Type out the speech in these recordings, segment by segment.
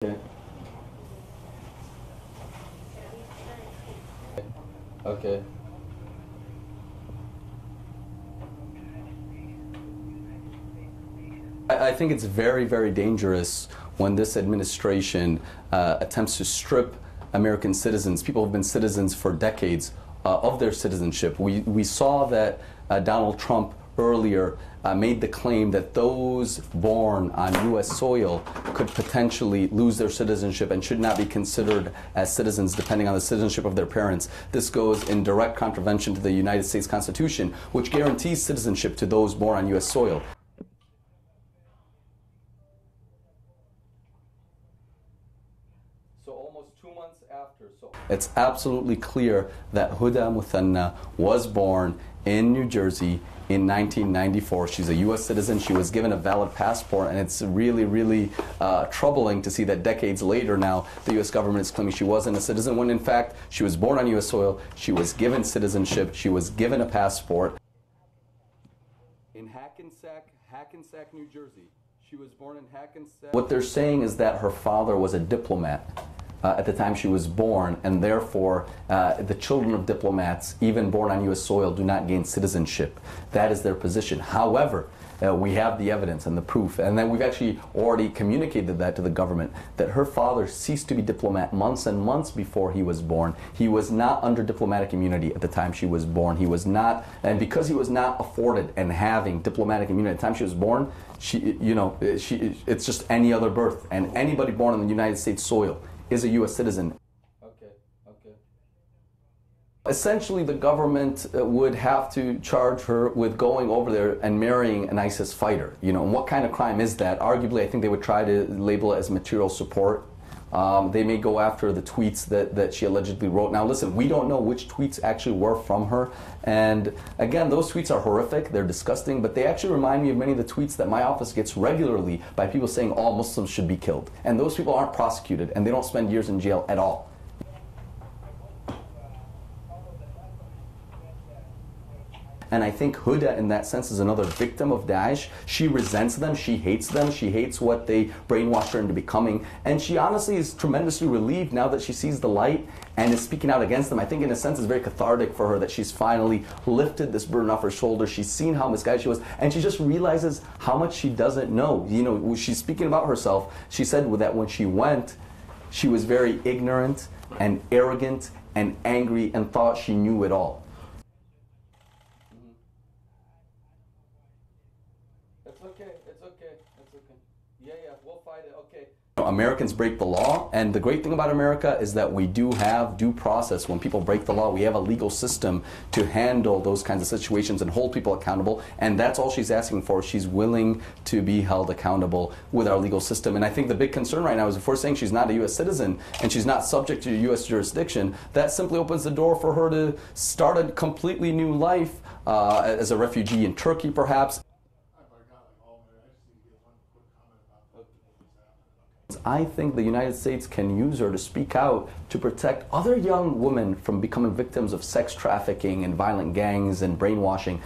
Okay. Okay. I think it's very, very dangerous when this administration attempts to strip American citizens, people who've been citizens for decades, of their citizenship. We saw that Donald Trump earlier made the claim that those born on U.S. soil could potentially lose their citizenship and should not be considered as citizens depending on the citizenship of their parents. This goes in direct contravention to the United States Constitution, which guarantees citizenship to those born on U.S. soil. So almost 2 months after, it's absolutely clear that Hoda Muthana was born in New Jersey in 1994. She's a U.S. citizen. She was given a valid passport, and it's really, really troubling to see that decades later now the U.S. government is claiming she wasn't a citizen when in fact she was born on U.S. soil, she was given citizenship, she was given a passport. In Hackensack, New Jersey. She was born in Hackensack. What they're saying is that her father was a diplomat at the time she was born, and therefore the children of diplomats, even born on U.S. soil, do not gain citizenship. That is their position. However, we have the evidence and the proof, and then we've actually already communicated that to the government, that her father ceased to be diplomat months and months before he was born. He was not under diplomatic immunity at the time she was born. He was not, and because he was not afforded and having diplomatic immunity at the time she was born, it's just any other birth, and anybody born on the United States soil is a U.S. citizen. Okay. Essentially, the government would have to charge her with going over there and marrying an ISIS fighter. And what kind of crime is that? Arguably, I think they would try to label it as material support. They may go after the tweets that she allegedly wrote. Now listen, we don't know which tweets actually were from her, and again, those tweets are horrific, they're disgusting, but they actually remind me of many of the tweets that my office gets regularly by people saying all Muslims should be killed. And those people aren't prosecuted, and they don't spend years in jail at all. And I think Hoda, in that sense, is another victim of Daesh. She resents them, she hates what they brainwashed her into becoming. And she honestly is tremendously relieved now that she sees the light and is speaking out against them. I think in a sense it's very cathartic for her that she's finally lifted this burden off her shoulders. She's seen how misguided she was, and she just realizes how much she doesn't know. She's speaking about herself. She said that when she went, she was very ignorant and arrogant and angry and thought she knew it all. It's okay. Yeah, we'll fight it, okay. Americans break the law, and the great thing about America is that we do have due process. When people break the law, we have a legal system to handle those kinds of situations and hold people accountable, and that's all she's asking for. She's willing to be held accountable with our legal system. And I think the big concern right now is if we're saying she's not a U.S. citizen and she's not subject to U.S. jurisdiction, that simply opens the door for her to start a completely new life as a refugee in Turkey, perhaps. I think the United States can use her to speak out to protect other young women from becoming victims of sex trafficking and violent gangs and brainwashing.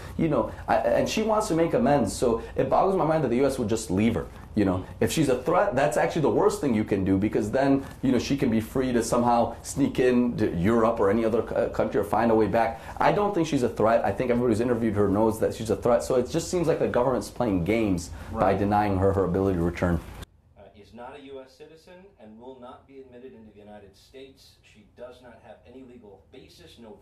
And she wants to make amends, so it boggles my mind that the U.S. would just leave her. If she's a threat, that's actually the worst thing you can do, because then, she can be free to somehow sneak into Europe or any other country or find a way back. I don't think she's a threat. I think everybody who's interviewed her knows that she's a threat. So it just seems like the government's playing games by denying her her ability to return. Is not a U.S. citizen and will not be admitted into the United States. She does not have any legal basis, no